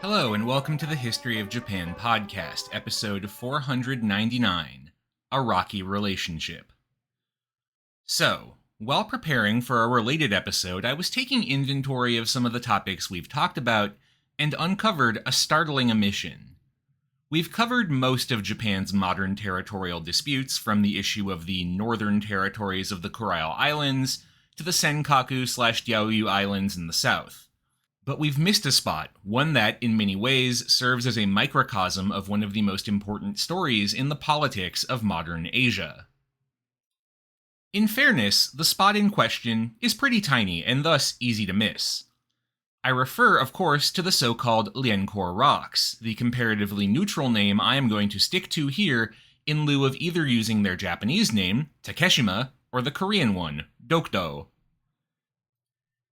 Hello, and welcome to the History of Japan podcast, episode 499, A Rocky Relationship. So, while preparing for a related episode, I was taking inventory of some of the topics we've talked about and uncovered a startling omission. We've covered most of Japan's modern territorial disputes, from the issue of the northern territories of the Kurile Islands to the Senkaku/Diaoyu Islands in the south. But we've missed a spot, one that, in many ways, serves as a microcosm of one of the most important stories in the politics of modern Asia. In fairness, the spot in question is pretty tiny and thus easy to miss. I refer, of course, to the so-called Liancour Rocks, the comparatively neutral name I am going to stick to here in lieu of either using their Japanese name, Takeshima, or the Korean one, Dokdo.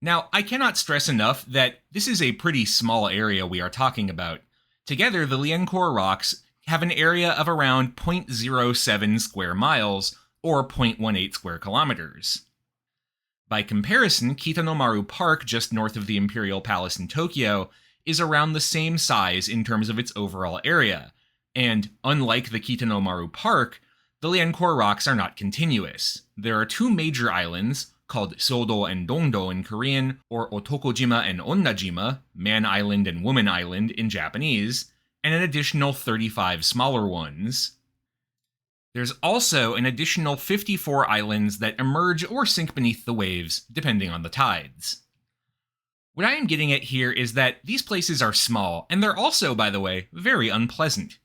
Now, I cannot stress enough that this is a pretty small area we are talking about. Together, the Liancour Rocks have an area of around 0.07 square miles, or 0.18 square kilometers. By comparison, Kitanomaru Park, just north of the Imperial Palace in Tokyo, is around the same size in terms of its overall area, and unlike the Kitanomaru Park, the Liancour Rocks are not continuous. There are two major islands, called Sodo and Dongdo in Korean, or Otokojima and Onnajima, Man Island and Woman Island in Japanese, and an additional 35 smaller ones. There's also an additional 54 islands that emerge or sink beneath the waves, depending on the tides. What I am getting at here is that these places are small, and they're also, by the way, very unpleasant.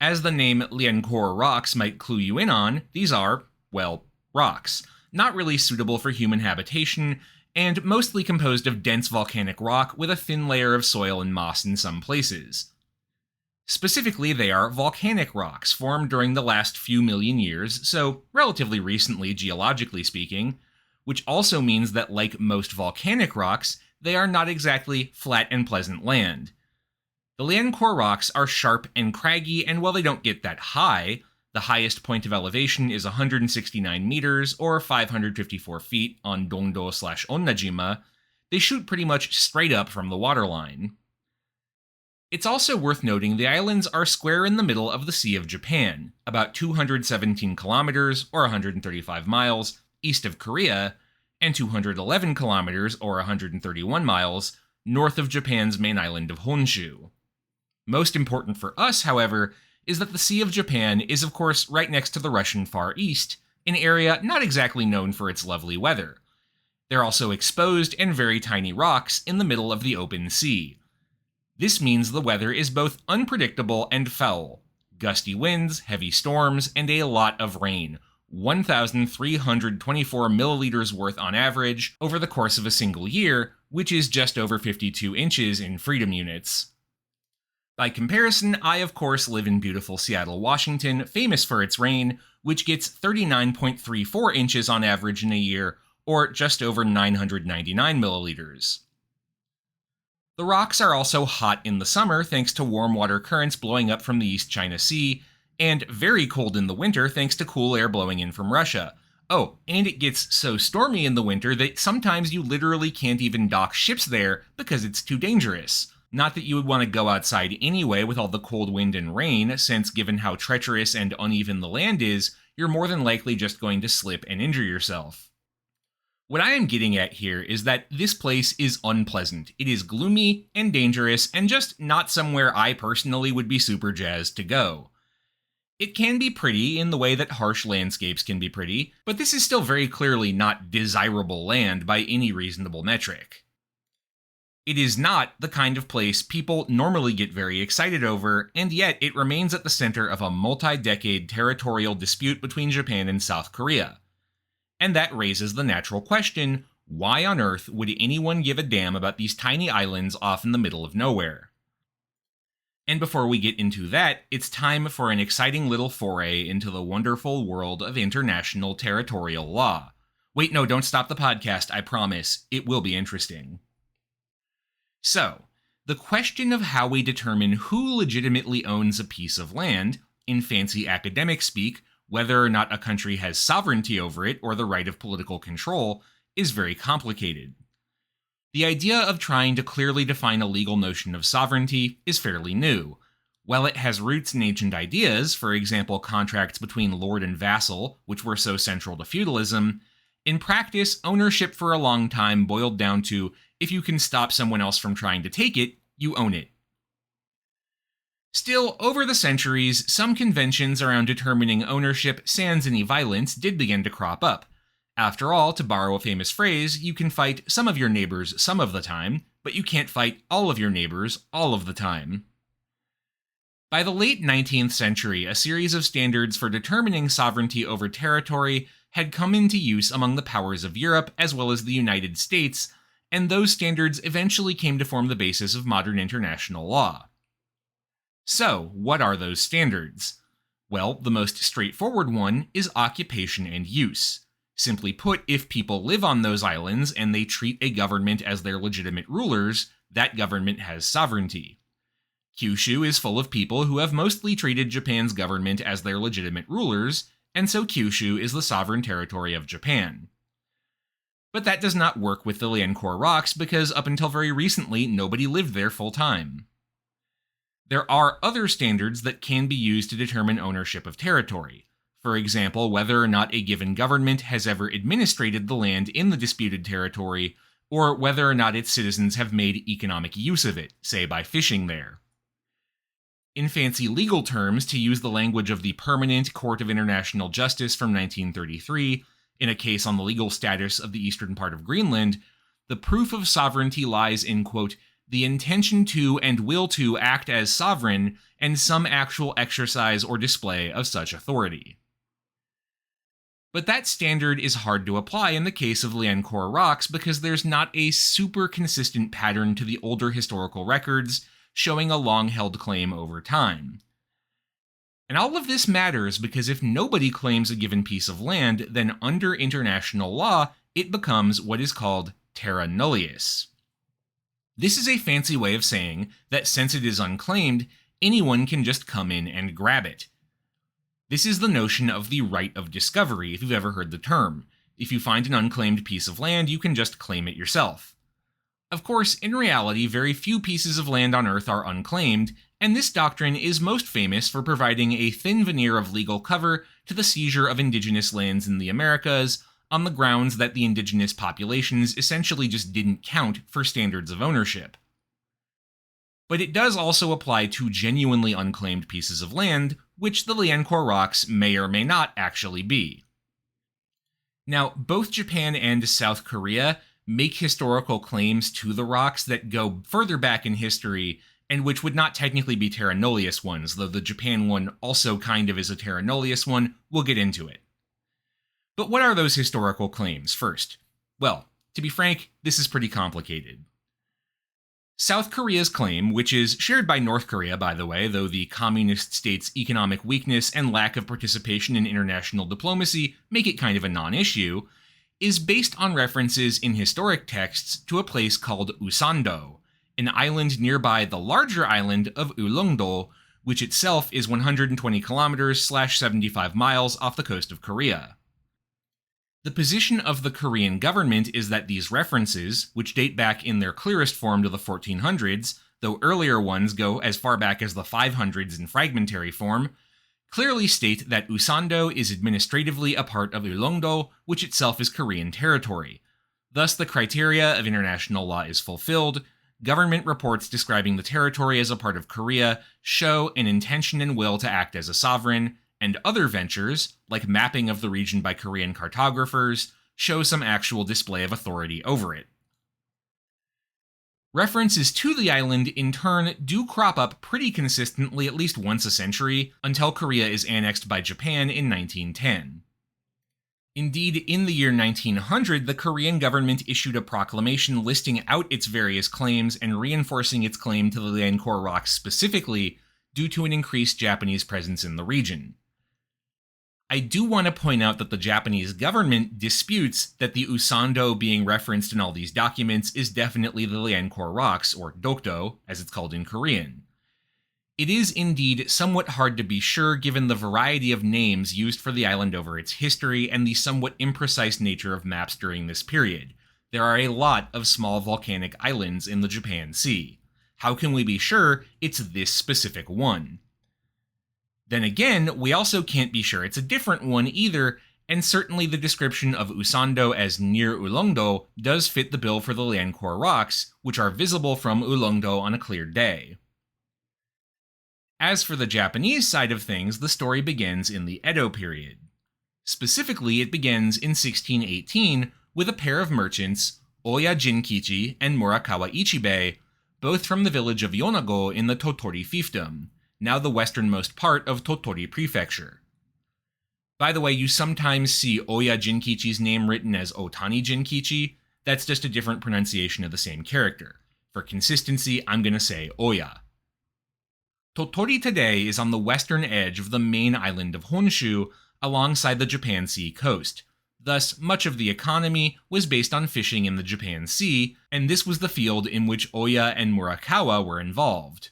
As the name Liancour Rocks might clue you in on, these are, well, rocks. Not really suitable for human habitation, and mostly composed of dense volcanic rock with a thin layer of soil and moss in some places. Specifically, they are volcanic rocks formed during the last few million years, so relatively recently geologically speaking, which also means that like most volcanic rocks, they are not exactly flat and pleasant land. The Liancour Rocks are sharp and craggy, and while they don't get that high, the highest point of elevation is 169 meters, or 554 feet, on Dongdo/Onnajima. They shoot pretty much straight up from the waterline. It's also worth noting the islands are square in the middle of the Sea of Japan, about 217 kilometers, or 135 miles, east of Korea, and 211 kilometers, or 131 miles, north of Japan's main island of Honshu. Most important for us, however, is that the Sea of Japan is of course right next to the Russian Far East, an area not exactly known for its lovely weather. There are also exposed and very tiny rocks in the middle of the open sea. This means the weather is both unpredictable and foul. Gusty winds, heavy storms, and a lot of rain, 1,324 milliliters worth on average over the course of a single year, which is just over 52 inches in freedom units. By comparison, I of course live in beautiful Seattle, Washington, famous for its rain, which gets 39.34 inches on average in a year, or just over 999 milliliters. The rocks are also hot in the summer thanks to warm water currents blowing up from the East China Sea, and very cold in the winter thanks to cool air blowing in from Russia. Oh, and it gets so stormy in the winter that sometimes you literally can't even dock ships there because it's too dangerous. Not that you would want to go outside anyway with all the cold wind and rain, since given how treacherous and uneven the land is, you're more than likely just going to slip and injure yourself. What I am getting at here is that this place is unpleasant. It is gloomy and dangerous and just not somewhere I personally would be super jazzed to go. It can be pretty in the way that harsh landscapes can be pretty, but this is still very clearly not desirable land by any reasonable metric. It is not the kind of place people normally get very excited over, and yet it remains at the center of a multi-decade territorial dispute between Japan and South Korea. And that raises the natural question, why on earth would anyone give a damn about these tiny islands off in the middle of nowhere? And before we get into that, it's time for an exciting little foray into the wonderful world of international territorial law. Wait, no, don't stop the podcast, I promise. It will be interesting. So, the question of how we determine who legitimately owns a piece of land, in fancy academic speak, whether or not a country has sovereignty over it or the right of political control, is very complicated. The idea of trying to clearly define a legal notion of sovereignty is fairly new. While it has roots in ancient ideas, for example contracts between lord and vassal, which were so central to feudalism, in practice, ownership for a long time boiled down to if you can stop someone else from trying to take it, you own it. Still, over the centuries, some conventions around determining ownership sans any violence did begin to crop up. After all, to borrow a famous phrase, you can fight some of your neighbors some of the time, but you can't fight all of your neighbors all of the time. By the late 19th century, a series of standards for determining sovereignty over territory had come into use among the powers of Europe as well as the United States, and those standards eventually came to form the basis of modern international law. So, what are those standards? Well, the most straightforward one is occupation and use. Simply put, if people live on those islands and they treat a government as their legitimate rulers, that government has sovereignty. Kyushu is full of people who have mostly treated Japan's government as their legitimate rulers, and so Kyushu is the sovereign territory of Japan. But that does not work with the Liancour Rocks because up until very recently, nobody lived there full time. There are other standards that can be used to determine ownership of territory. For example, whether or not a given government has ever administrated the land in the disputed territory, or whether or not its citizens have made economic use of it, say by fishing there. In fancy legal terms, to use the language of the Permanent Court of International Justice from 1933, in a case on the legal status of the eastern part of Greenland, the proof of sovereignty lies in, quote, the intention to and will to act as sovereign, and some actual exercise or display of such authority. But that standard is hard to apply in the case of Liancour Rocks because there's not a super consistent pattern to the older historical records showing a long-held claim over time. And all of this matters because if nobody claims a given piece of land, then under international law, it becomes what is called terra nullius. This is a fancy way of saying that since it is unclaimed, anyone can just come in and grab it. This is the notion of the right of discovery, if you've ever heard the term. If you find an unclaimed piece of land, you can just claim it yourself. Of course, in reality, very few pieces of land on Earth are unclaimed, and this doctrine is most famous for providing a thin veneer of legal cover to the seizure of indigenous lands in the Americas, on the grounds that the indigenous populations essentially just didn't count for standards of ownership. But it does also apply to genuinely unclaimed pieces of land, which the Liancour Rocks may or may not actually be. Now, both Japan and South Korea make historical claims to the rocks that go further back in history, and which would not technically be terra nullius ones, though the Japan one also kind of is a terra nullius one. We'll get into it. But what are those historical claims, first? Well, to be frank, this is pretty complicated. South Korea's claim, which is shared by North Korea, by the way, though the communist state's economic weakness and lack of participation in international diplomacy make it kind of a non-issue, is based on references in historic texts to a place called Usando, an island nearby the larger island of Ulleungdo, which itself is 120 kilometers / 75 miles off the coast of Korea. The position of the Korean government is that these references, which date back in their clearest form to the 1400s, though earlier ones go as far back as the 500s in fragmentary form, clearly state that Usando is administratively a part of Ulleungdo, which itself is Korean territory. Thus, the criteria of international law is fulfilled. Government reports describing the territory as a part of Korea show an intention and will to act as a sovereign, and other ventures, like mapping of the region by Korean cartographers, show some actual display of authority over it. References to the island, in turn, do crop up pretty consistently at least once a century, until Korea is annexed by Japan in 1910. Indeed, in the year 1900, the Korean government issued a proclamation listing out its various claims and reinforcing its claim to the Liancour Rocks specifically due to an increased Japanese presence in the region. I do want to point out that the Japanese government disputes that the Usando being referenced in all these documents is definitely the Liancour Rocks, or Dokdo, as it's called in Korean. It is indeed somewhat hard to be sure given the variety of names used for the island over its history and the somewhat imprecise nature of maps during this period. There are a lot of small volcanic islands in the Japan Sea. How can we be sure it's this specific one? Then again, we also can't be sure it's a different one either, and certainly the description of Usando as near Ulongdo does fit the bill for the Liancour rocks, which are visible from Ulongdo on a clear day. As for the Japanese side of things, the story begins in the Edo period. Specifically, it begins in 1618 with a pair of merchants, Oya Jinkichi and Murakawa Ichibei, both from the village of Yonago in the Tottori fiefdom, now the westernmost part of Tottori Prefecture. By the way, you sometimes see Oya Jinkichi's name written as Otani Jinkichi. That's just a different pronunciation of the same character. For consistency, I'm going to say Oya. Tottori today is on the western edge of the main island of Honshu, alongside the Japan Sea coast. Thus, much of the economy was based on fishing in the Japan Sea, and this was the field in which Oya and Murakawa were involved.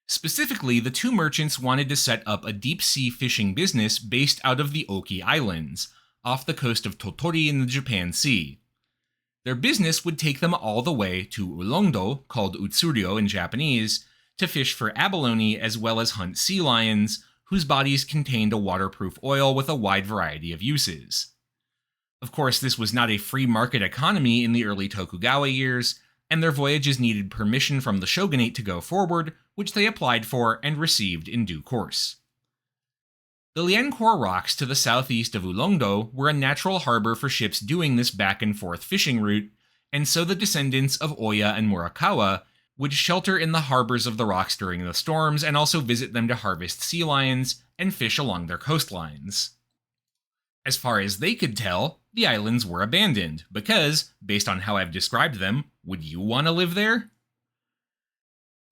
Specifically, the two merchants wanted to set up a deep-sea fishing business based out of the Oki Islands, off the coast of Tottori in the Japan Sea. Their business would take them all the way to Ulongdo, called Utsuryo in Japanese, to fish for abalone as well as hunt sea lions, whose bodies contained a waterproof oil with a wide variety of uses. Of course, this was not a free market economy in the early Tokugawa years, and their voyages needed permission from the shogunate to go forward, which they applied for and received in due course. The Liancour rocks to the southeast of Ulongdo were a natural harbor for ships doing this back and forth fishing route, and so the descendants of Oya and Murakawa would shelter in the harbors of the rocks during the storms and also visit them to harvest sea lions and fish along their coastlines. As far as they could tell, the islands were abandoned, because, based on how I've described them, would you want to live there?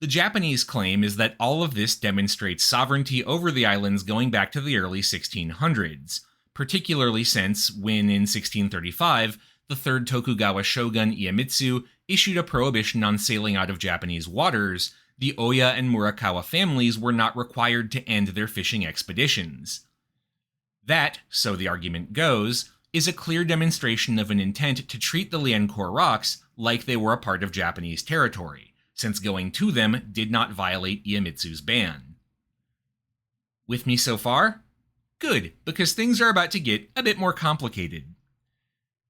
The Japanese claim is that all of this demonstrates sovereignty over the islands going back to the early 1600s, particularly since, when in 1635, the third Tokugawa shogun Iemitsu issued a prohibition on sailing out of Japanese waters, the Oya and Murakawa families were not required to end their fishing expeditions. That, so the argument goes, is a clear demonstration of an intent to treat the Liancour rocks like they were a part of Japanese territory, since going to them did not violate Iemitsu's ban. With me so far? Good, because things are about to get a bit more complicated.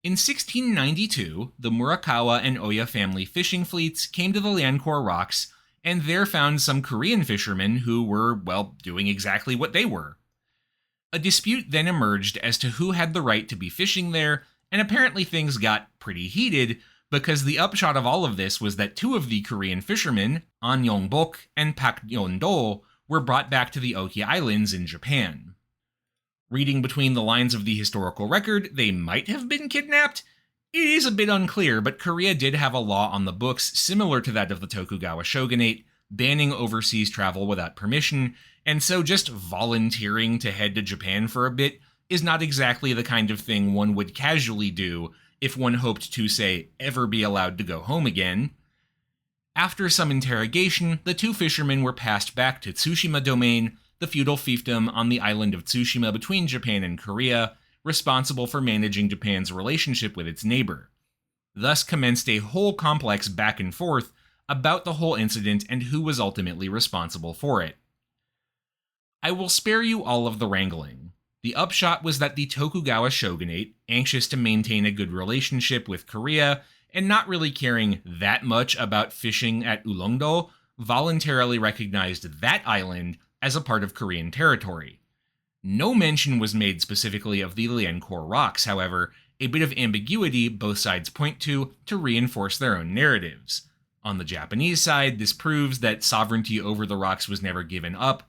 In 1692, the Murakawa and Oya family fishing fleets came to the Liancour rocks, and there found some Korean fishermen who were, well, doing exactly what they were. A dispute then emerged as to who had the right to be fishing there, and apparently things got pretty heated, because the upshot of all of this was that two of the Korean fishermen, An Yong-bok and Pak Yeon-do, were brought back to the Oki Islands in Japan. Reading between the lines of the historical record, they might have been kidnapped. It is a bit unclear, but Korea did have a law on the books similar to that of the Tokugawa shogunate, banning overseas travel without permission, and so just volunteering to head to Japan for a bit is not exactly the kind of thing one would casually do if one hoped to, say, ever be allowed to go home again. After some interrogation, the two fishermen were passed back to Tsushima Domain, the feudal fiefdom on the island of Tsushima between Japan and Korea, responsible for managing Japan's relationship with its neighbor. Thus commenced a whole complex back and forth about the whole incident and who was ultimately responsible for it. I will spare you all of the wrangling. The upshot was that the Tokugawa shogunate, anxious to maintain a good relationship with Korea and not really caring that much about fishing at Ulongdo, voluntarily recognized that island as a part of Korean territory. No mention was made specifically of the Liancour rocks, however, a bit of ambiguity both sides point to reinforce their own narratives. On the Japanese side, this proves that sovereignty over the rocks was never given up.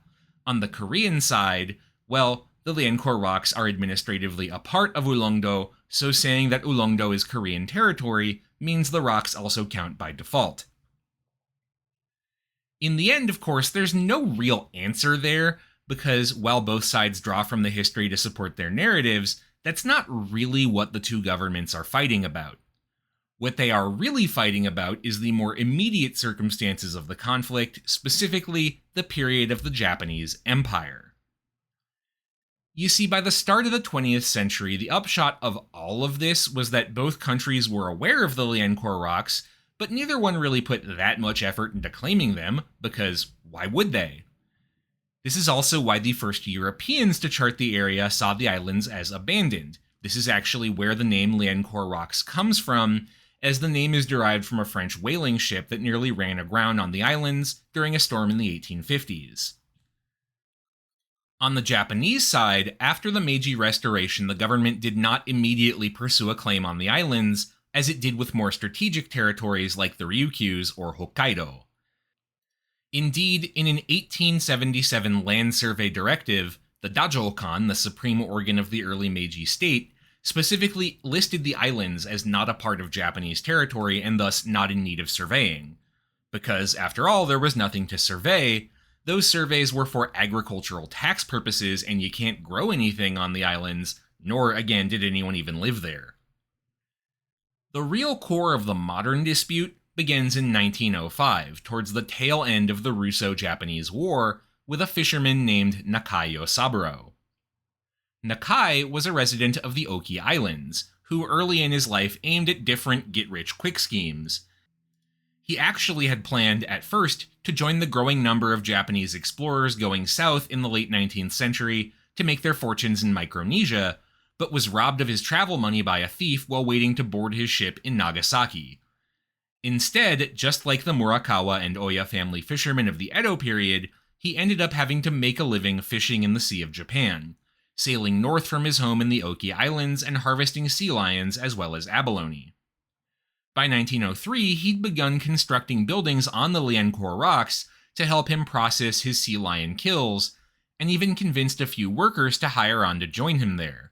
On the Korean side, well, the Liancour rocks are administratively a part of Ulongdo, so saying that Ulongdo is Korean territory means the rocks also count by default. In the end, of course, there's no real answer there, because while both sides draw from the history to support their narratives, that's not really what the two governments are fighting about. What they are really fighting about is the more immediate circumstances of the conflict, specifically the period of the Japanese Empire. You see, by the start of the 20th century, the upshot of all of this was that both countries were aware of the Liancourt rocks, but neither one really put that much effort into claiming them, because why would they? This is also why the first Europeans to chart the area saw the islands as abandoned. This is actually where the name Liancourt Rocks comes from, as the name is derived from a French whaling ship that nearly ran aground on the islands during a storm in the 1850s. On the Japanese side, after the Meiji Restoration, the government did not immediately pursue a claim on the islands, as it did with more strategic territories like the Ryukyus or Hokkaido. Indeed, in an 1877 land survey directive, the Dajokan, the supreme organ of the early Meiji state, specifically listed the islands as not a part of Japanese territory and thus not in need of surveying. Because, after all, there was nothing to survey. Those surveys were for agricultural tax purposes, and you can't grow anything on the islands, nor, again, did anyone even live there. The real core of the modern dispute begins in 1905, towards the tail end of the Russo-Japanese War, with a fisherman named Nakai Yosaburo. Nakai was a resident of the Oki Islands, who early in his life aimed at different get-rich-quick schemes. He actually had planned, at first, to join the growing number of Japanese explorers going south in the late 19th century to make their fortunes in Micronesia, but was robbed of his travel money by a thief while waiting to board his ship in Nagasaki. Instead, just like the Murakawa and Oya family fishermen of the Edo period, he ended up having to make a living fishing in the Sea of Japan, sailing north from his home in the Oki Islands and harvesting sea lions as well as abalone. By 1903, he'd begun constructing buildings on the Liancourt rocks to help him process his sea lion kills, and even convinced a few workers to hire on to join him there.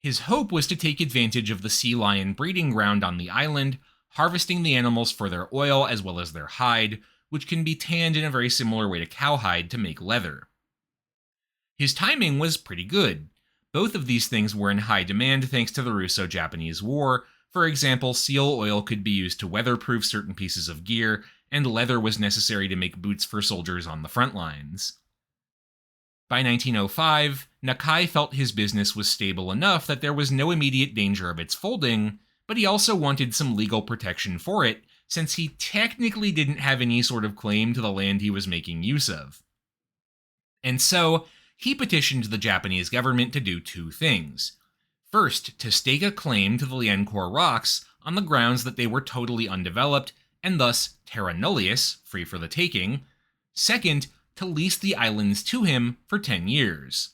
His hope was to take advantage of the sea lion breeding ground on the island, harvesting the animals for their oil as well as their hide, which can be tanned in a very similar way to cowhide to make leather. His timing was pretty good. Both of these things were in high demand thanks to the Russo-Japanese War. For example, seal oil could be used to weatherproof certain pieces of gear, and leather was necessary to make boots for soldiers on the front lines. By 1905, Nakai felt his business was stable enough that there was no immediate danger of its folding, but he also wanted some legal protection for it, since he technically didn't have any sort of claim to the land he was making use of. And so, he petitioned the Japanese government to do two things. First, to stake a claim to the Liancourt rocks on the grounds that they were totally undeveloped, and thus terra nullius, free for the taking. Second, to lease the islands to him for 10 years.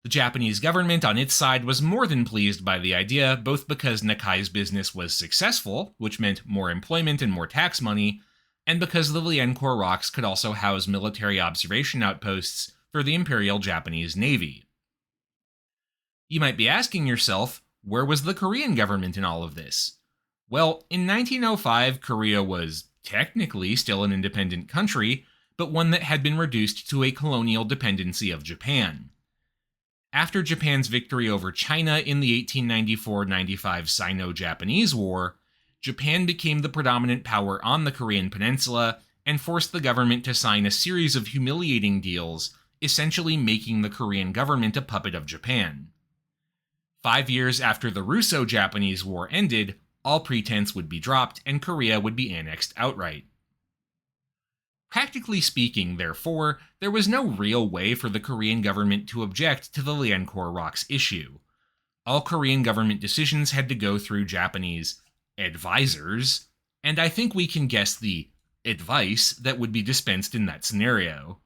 The Japanese government on its side was more than pleased by the idea, both because Nakai's business was successful, which meant more employment and more tax money, and because the Liancourt rocks could also house military observation outposts for the Imperial Japanese Navy. You might be asking yourself, where was the Korean government in all of this? Well, in 1905, Korea was technically still an independent country, but one that had been reduced to a colonial dependency of Japan. After Japan's victory over China in the 1894-95 Sino-Japanese War, Japan became the predominant power on the Korean peninsula and forced the government to sign a series of humiliating deals, essentially making the Korean government a puppet of Japan. 5 years after the Russo-Japanese War ended, all pretense would be dropped and Korea would be annexed outright. Practically speaking, therefore, there was no real way for the Korean government to object to the Liancourt rocks issue. All Korean government decisions had to go through Japanese advisors, and I think we can guess the advice that would be dispensed in that scenario.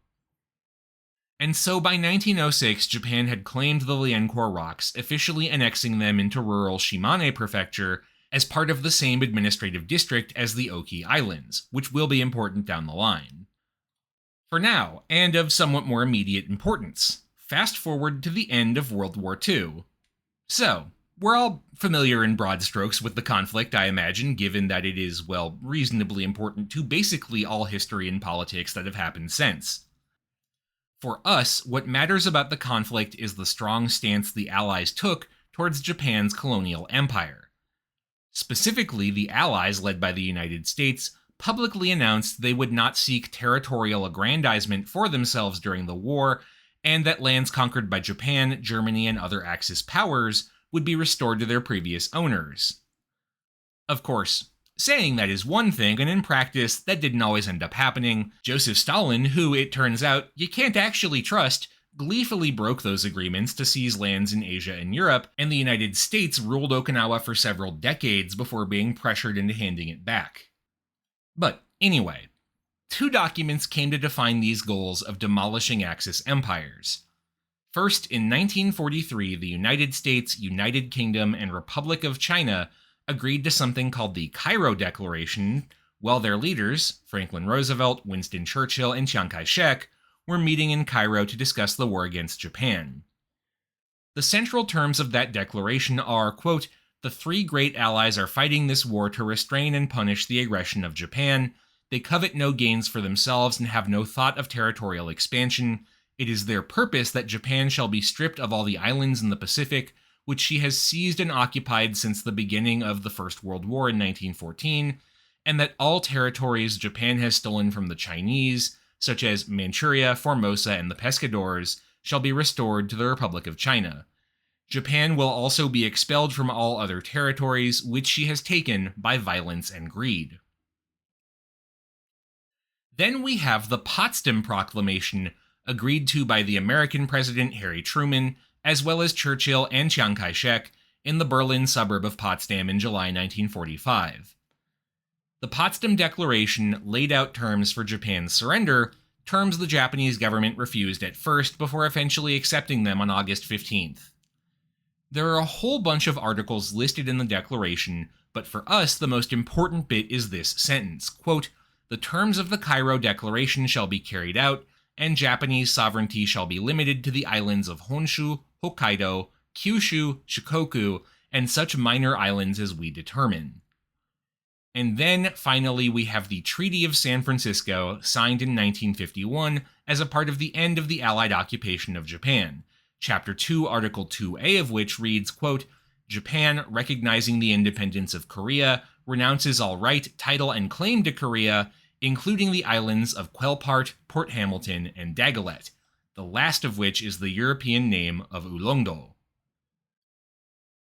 And so by 1906, Japan had claimed the Liancourt rocks, officially annexing them into rural Shimane Prefecture as part of the same administrative district as the Oki Islands, which will be important down the line. For now, and of somewhat more immediate importance, fast forward to the end of World War II. So, we're all familiar in broad strokes with the conflict, I imagine, given that it is, well, reasonably important to basically all history and politics that have happened since. For us, what matters about the conflict is the strong stance the Allies took towards Japan's colonial empire. Specifically, the Allies, led by the United States, publicly announced they would not seek territorial aggrandizement for themselves during the war, and that lands conquered by Japan, Germany, and other Axis powers would be restored to their previous owners. Of course, saying that is one thing, and in practice, that didn't always end up happening. Joseph Stalin, who, it turns out, you can't actually trust, gleefully broke those agreements to seize lands in Asia and Europe, and the United States ruled Okinawa for several decades before being pressured into handing it back. But anyway, two documents came to define these goals of demolishing Axis empires. First, in 1943, the United States, United Kingdom, and Republic of China agreed to something called the Cairo Declaration, while their leaders, Franklin Roosevelt, Winston Churchill, and Chiang Kai-shek, were meeting in Cairo to discuss the war against Japan. The central terms of that declaration are, quote, "The three great allies are fighting this war to restrain and punish the aggression of Japan. They covet no gains for themselves and have no thought of territorial expansion. It is their purpose that Japan shall be stripped of all the islands in the Pacific, which she has seized and occupied since the beginning of the First World War in 1914, and that all territories Japan has stolen from the Chinese, such as Manchuria, Formosa, and the Pescadores, shall be restored to the Republic of China. Japan will also be expelled from all other territories which she has taken by violence and greed." Then we have the Potsdam Proclamation, agreed to by the American President Harry Truman, as well as Churchill and Chiang Kai-shek, in the Berlin suburb of Potsdam in July 1945. The Potsdam Declaration laid out terms for Japan's surrender, terms the Japanese government refused at first before eventually accepting them on August 15th. There are a whole bunch of articles listed in the declaration, but for us the most important bit is this sentence, quote, "The terms of the Cairo Declaration shall be carried out, and Japanese sovereignty shall be limited to the islands of Honshu, Hokkaido, Kyushu, Shikoku, and such minor islands as we determine." And then, finally, we have the Treaty of San Francisco, signed in 1951 as a part of the end of the Allied occupation of Japan. Chapter 2, Article 2A of which reads, quote, "Japan, recognizing the independence of Korea, renounces all right, title, and claim to Korea, including the islands of Quelpart, Port Hamilton, and Daguelet, the last of which is the European name of Ulongdo."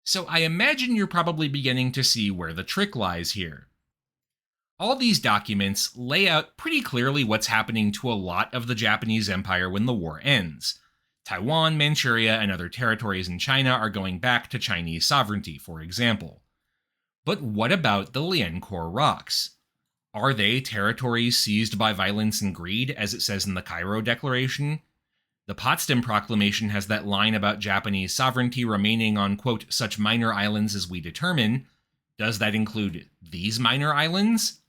So I imagine you're probably beginning to see where the trick lies here. All these documents lay out pretty clearly what's happening to a lot of the Japanese Empire when the war ends. Taiwan, Manchuria, and other territories in China are going back to Chinese sovereignty, for example. But what about the Liancourt Rocks? Are they territories seized by violence and greed, as it says in the Cairo Declaration? The Potsdam Proclamation has that line about Japanese sovereignty remaining on, quote, "such minor islands as we determine." Does that include these minor islands?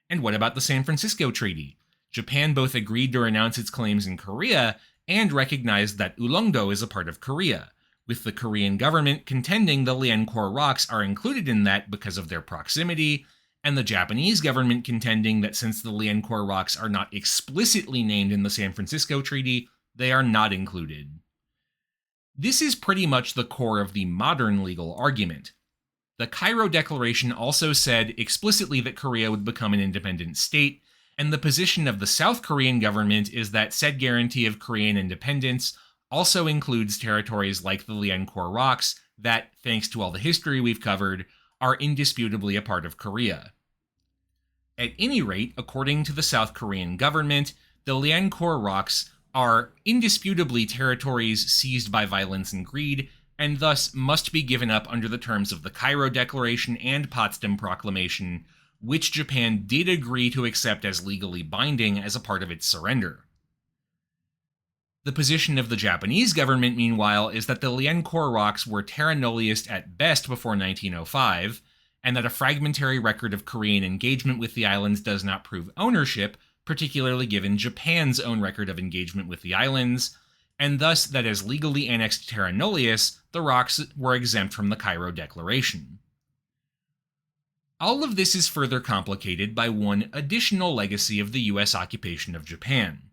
And what about the San Francisco Treaty? Japan both agreed to renounce its claims in Korea and recognized that Ulongdo is a part of Korea, with the Korean government contending the Liancourt Rocks are included in that because of their proximity, and the Japanese government contending that since the Liancourt Rocks are not explicitly named in the San Francisco Treaty, they are not included. This is pretty much the core of the modern legal argument. The Cairo Declaration also said explicitly that Korea would become an independent state, and the position of the South Korean government is that said guarantee of Korean independence also includes territories like the Liancourt Rocks that, thanks to all the history we've covered, are indisputably a part of Korea. At any rate, according to the South Korean government, the Liancourt Rocks are indisputably territories seized by violence and greed, and thus must be given up under the terms of the Cairo Declaration and Potsdam Proclamation, which Japan did agree to accept as legally binding as a part of its surrender. The position of the Japanese government, meanwhile, is that the Liancourt Rocks were terra nullius at best before 1905, and that a fragmentary record of Korean engagement with the islands does not prove ownership, particularly given Japan's own record of engagement with the islands, and thus that as legally annexed terra nullius, the rocks were exempt from the Cairo Declaration. All of this is further complicated by one additional legacy of the US occupation of Japan.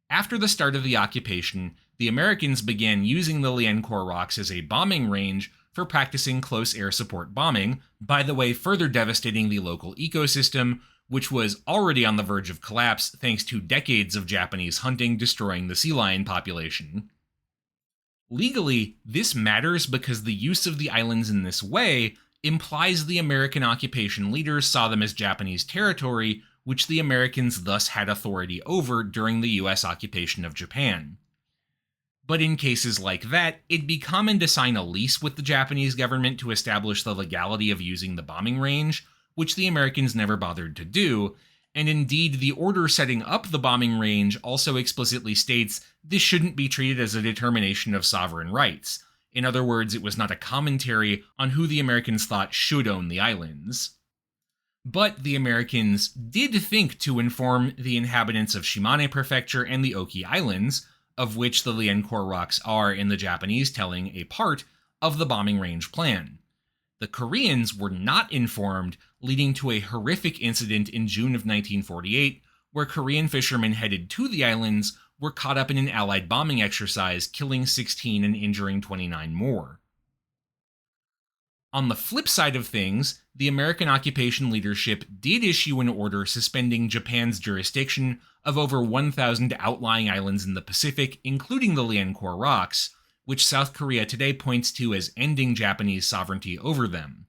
After the start of the occupation, the Americans began using the Liancourt Rocks as a bombing range for practicing close air support bombing, by the way further devastating the local ecosystem, which was already on the verge of collapse thanks to decades of Japanese hunting destroying the sea lion population. Legally, this matters because the use of the islands in this way implies the American occupation leaders saw them as Japanese territory, which the Americans thus had authority over during the US occupation of Japan. But in cases like that, it'd be common to sign a lease with the Japanese government to establish the legality of using the bombing range, which the Americans never bothered to do, and indeed the order setting up the bombing range also explicitly states this shouldn't be treated as a determination of sovereign rights. In other words, it was not a commentary on who the Americans thought should own the islands. But the Americans did think to inform the inhabitants of Shimane Prefecture and the Oki Islands, of which the Liancourt Rocks are, in the Japanese telling, a part of the bombing range plan. The Koreans were not informed, leading to a horrific incident in June of 1948, where Korean fishermen headed to the islands were caught up in an Allied bombing exercise, killing 16 and injuring 29 more. On the flip side of things, the American occupation leadership did issue an order suspending Japan's jurisdiction of over 1,000 outlying islands in the Pacific, including the Liancourt Rocks, which South Korea today points to as ending Japanese sovereignty over them.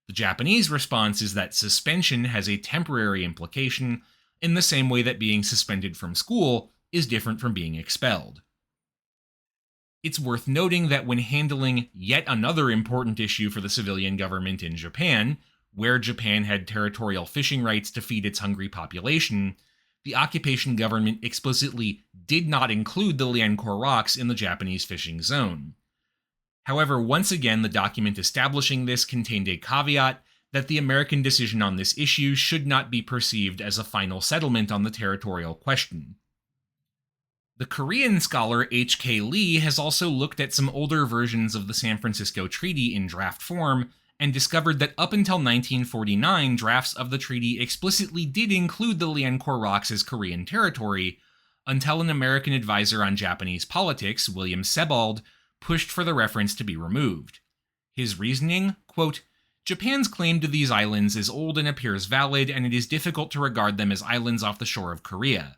The Japanese response is that suspension has a temporary implication, in the same way that being suspended from school is different from being expelled. It's worth noting that when handling yet another important issue for the civilian government in Japan, where Japan had territorial fishing rights to feed its hungry population, the occupation government explicitly did not include the Liancourt Rocks in the Japanese fishing zone. However, once again, the document establishing this contained a caveat that the American decision on this issue should not be perceived as a final settlement on the territorial question. The Korean scholar H.K. Lee has also looked at some older versions of the San Francisco Treaty in draft form, and discovered that up until 1949, drafts of the treaty explicitly did include the Liancourt Rocks as Korean territory, until an American advisor on Japanese politics, William Sebald, pushed for the reference to be removed. His reasoning, quote, "Japan's claim to these islands is old and appears valid, and it is difficult to regard them as islands off the shore of Korea.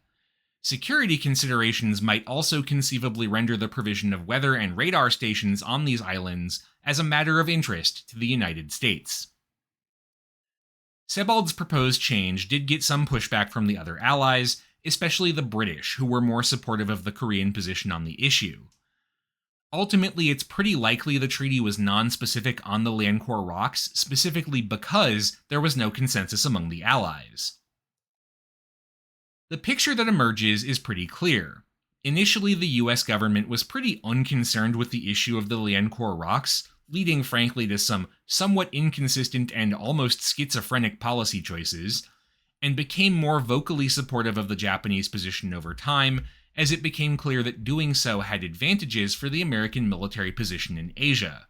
Security considerations might also conceivably render the provision of weather and radar stations on these islands as a matter of interest to the United States." Sebald's proposed change did get some pushback from the other allies, especially the British, who were more supportive of the Korean position on the issue. Ultimately, it's pretty likely the treaty was non-specific on the Liancourt Rocks, specifically because there was no consensus among the allies. The picture that emerges is pretty clear. Initially, the US government was pretty unconcerned with the issue of the Liancourt Rocks, leading frankly to some somewhat inconsistent and almost schizophrenic policy choices, and became more vocally supportive of the Japanese position over time, as it became clear that doing so had advantages for the American military position in Asia.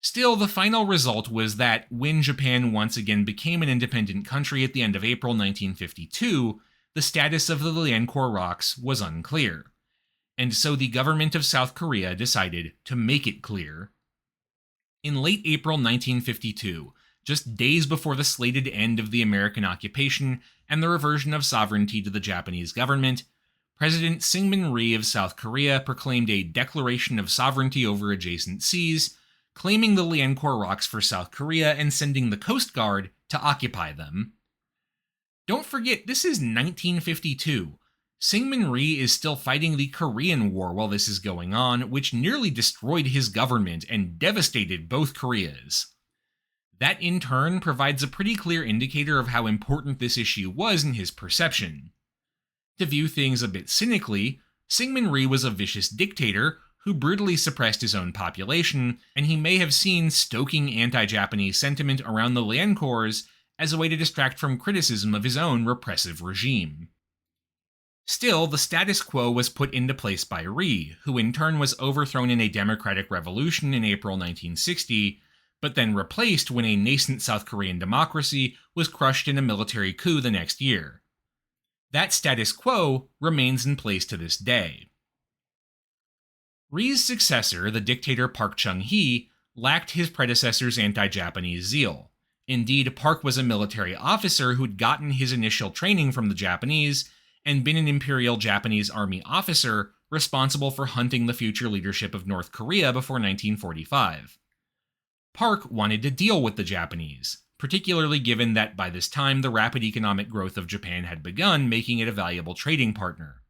Still, the final result was that when Japan once again became an independent country at the end of April 1952, the status of the Liancourt Rocks was unclear, and so the government of South Korea decided to make it clear. In late April 1952, just days before the slated end of the American occupation and the reversion of sovereignty to the Japanese government, President Syngman Rhee of South Korea proclaimed a declaration of sovereignty over adjacent seas, claiming the Liancourt Rocks for South Korea and sending the Coast Guard to occupy them. Don't forget, this is 1952. Syngman Rhee is still fighting the Korean War while this is going on, which nearly destroyed his government and devastated both Koreas. That in turn provides a pretty clear indicator of how important this issue was in his perception. To view things a bit cynically, Syngman Rhee was a vicious dictator who brutally suppressed his own population, and he may have seen stoking anti-Japanese sentiment around the Liancourts as a way to distract from criticism of his own repressive regime. Still, the status quo was put into place by Rhee, who in turn was overthrown in a democratic revolution in April 1960, but then replaced when a nascent South Korean democracy was crushed in a military coup the next year. That status quo remains in place to this day. Rhee's successor, the dictator Park Chung-hee, lacked his predecessor's anti-Japanese zeal, Indeed, Park was a military officer who'd gotten his initial training from the Japanese and been an Imperial Japanese Army officer responsible for hunting the future leadership of North Korea before 1945. Park wanted to deal with the Japanese, particularly given that by this time the rapid economic growth of Japan had begun, making it a valuable trading partner.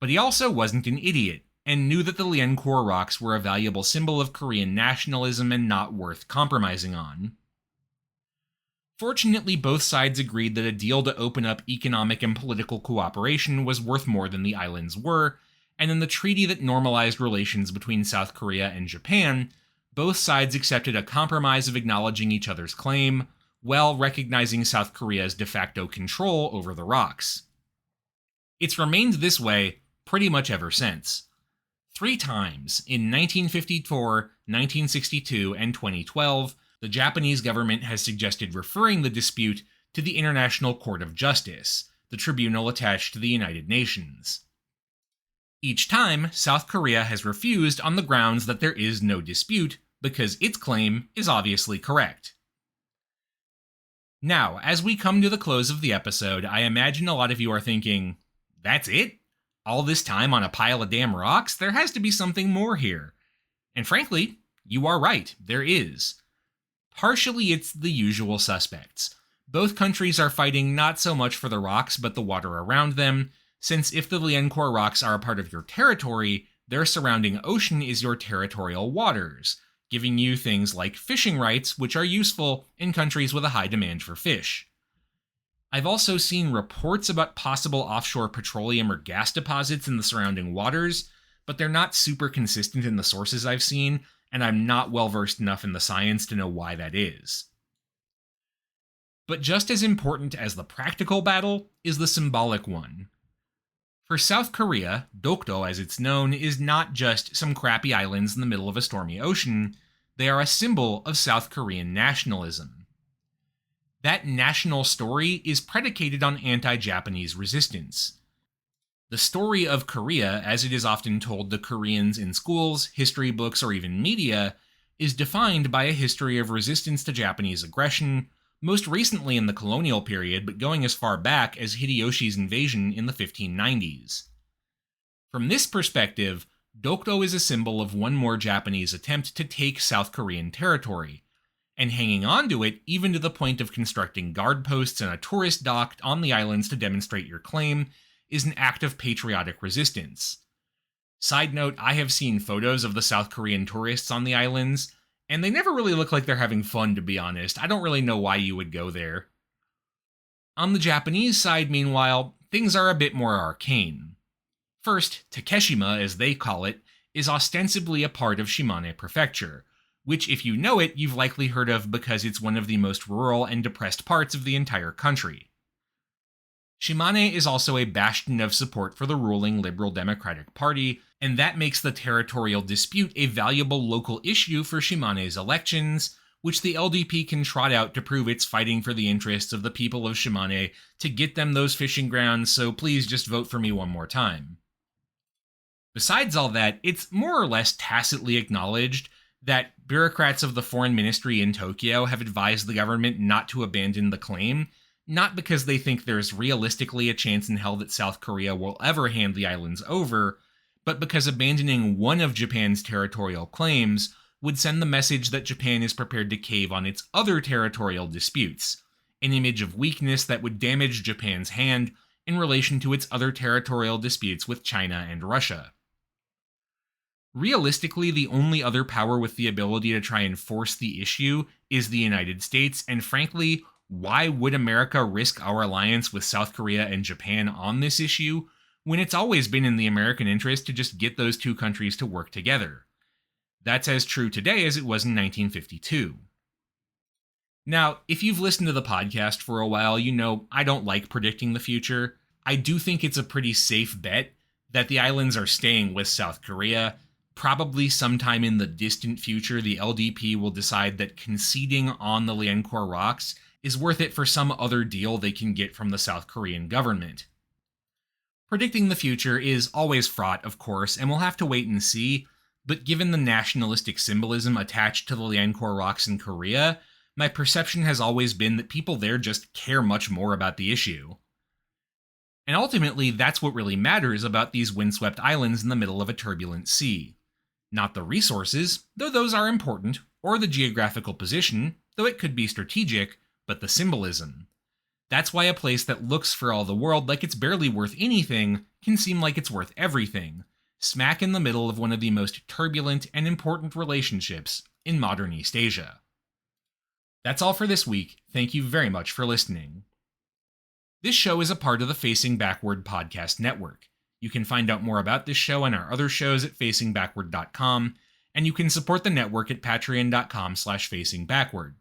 But he also wasn't an idiot, and knew that the Liancour rocks were a valuable symbol of Korean nationalism and not worth compromising on. Fortunately, both sides agreed that a deal to open up economic and political cooperation was worth more than the islands were, and in the treaty that normalized relations between South Korea and Japan, both sides accepted a compromise of acknowledging each other's claim, while recognizing South Korea's de facto control over the rocks. It's remained this way pretty much ever since. 3 times, in 1954, 1962, and 2012, the Japanese government has suggested referring the dispute to the International Court of Justice, the tribunal attached to the United Nations. Each time, South Korea has refused on the grounds that there is no dispute, because its claim is obviously correct. Now, as we come to the close of the episode, I imagine a lot of you are thinking, that's it? All this time on a pile of damn rocks? There has to be something more here. And frankly, you are right, there is. Partially, it's the usual suspects. Both countries are fighting not so much for the rocks, but the water around them, since if the Liancour rocks are a part of your territory, their surrounding ocean is your territorial waters, giving you things like fishing rights, which are useful in countries with a high demand for fish. I've also seen reports about possible offshore petroleum or gas deposits in the surrounding waters, but they're not super consistent in the sources I've seen, and I'm not well versed enough in the science to know why that is. But just as important as the practical battle is the symbolic one. For South Korea, Dokdo as it's known is not just some crappy islands in the middle of a stormy ocean, they are a symbol of South Korean nationalism. That national story is predicated on anti-Japanese resistance. The story of Korea, as it is often told to Koreans in schools, history books, or even media, is defined by a history of resistance to Japanese aggression, most recently in the colonial period, but going as far back as Hideyoshi's invasion in the 1590s. From this perspective, Dokdo is a symbol of one more Japanese attempt to take South Korean territory, and hanging on to it even to the point of constructing guard posts and a tourist dock on the islands to demonstrate your claim is an act of patriotic resistance. Side note, I have seen photos of the South Korean tourists on the islands, and they never really look like they're having fun, to be honest. I don't really know why you would go there. On the Japanese side, meanwhile, things are a bit more arcane. First, Takeshima, as they call it, is ostensibly a part of Shimane Prefecture, which if you know it, you've likely heard of because it's one of the most rural and depressed parts of the entire country. Shimane is also a bastion of support for the ruling Liberal Democratic Party, and that makes the territorial dispute a valuable local issue for Shimane's elections, which the LDP can trot out to prove it's fighting for the interests of the people of Shimane to get them those fishing grounds, so please just vote for me one more time. Besides all that, it's more or less tacitly acknowledged that bureaucrats of the foreign ministry in Tokyo have advised the government not to abandon the claim, not because they think there's realistically a chance in hell that South Korea will ever hand the islands over, but because abandoning one of Japan's territorial claims would send the message that Japan is prepared to cave on its other territorial disputes, an image of weakness that would damage Japan's hand in relation to its other territorial disputes with China and Russia. Realistically, the only other power with the ability to try and force the issue is the United States, and frankly, why would America risk our alliance with South Korea and Japan on this issue when it's always been in the American interest to just get those two countries to work together? That's as true today as it was in 1952. Now, if you've listened to the podcast for a while, you know I don't like predicting the future. I do think it's a pretty safe bet that the islands are staying with South Korea. Probably sometime in the distant future, the LDP will decide that conceding on the Liancour rocks is worth it for some other deal they can get from the South Korean government. Predicting the future is always fraught, of course, and we'll have to wait and see, but given the nationalistic symbolism attached to the Liancour rocks in Korea, My perception has always been that people there just care much more about the issue. And ultimately, that's what really matters about these windswept islands in the middle of a turbulent sea. Not the resources, though those are important, or the geographical position, though it could be strategic, but the symbolism. That's why a place that looks for all the world like it's barely worth anything can seem like it's worth everything, smack in the middle of one of the most turbulent and important relationships in modern East Asia. That's all for this week. Thank you very much for listening. This show is a part of the Facing Backward podcast network. You can find out more about this show and our other shows at facingbackward.com, and you can support the network at patreon.com/facingbackward.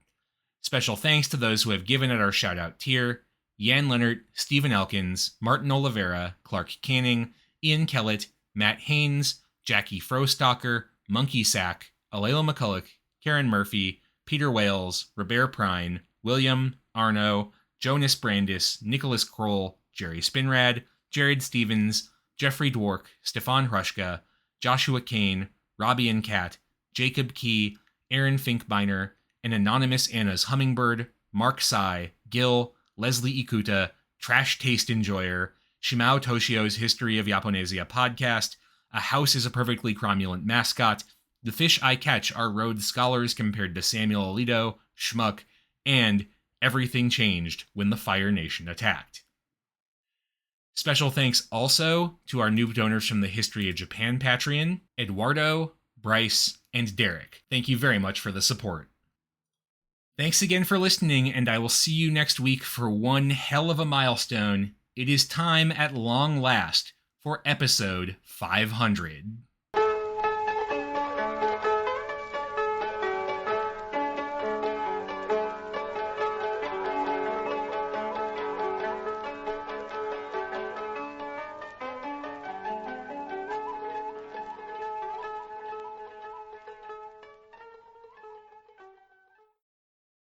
Special thanks to those who have given at our shoutout tier: Jan Leonard, Stephen Elkins, Martin Oliveira, Clark Canning, Ian Kellett, Matt Haynes, Jackie Frostocker, Monkey Sack, Alayla McCulloch, Karen Murphy, Peter Wales, Robert Prine, William, Arno, Jonas Brandis, Nicholas Kroll, Jerry Spinrad, Jared Stevens, Jeffrey Dwork, Stefan Hrushka, Joshua Kane, Robbie and Cat, Jacob Key, Aaron Finkbeiner, and Anonymous Anna's Hummingbird, Mark Sai, Gil, Leslie Ikuta, Trash Taste Enjoyer, Shimao Toshio's History of Japonesia podcast, A House is a Perfectly Cromulent Mascot, The Fish I Catch Are Rhodes Scholars Compared to Samuel Alito, Schmuck, and Everything Changed When the Fire Nation Attacked. Special thanks also to our new donors from the History of Japan Patreon, Eduardo, Bryce, and Derek. Thank you very much for the support. Thanks again for listening, and I will see you next week for one hell of a milestone. It is time at long last for episode 500.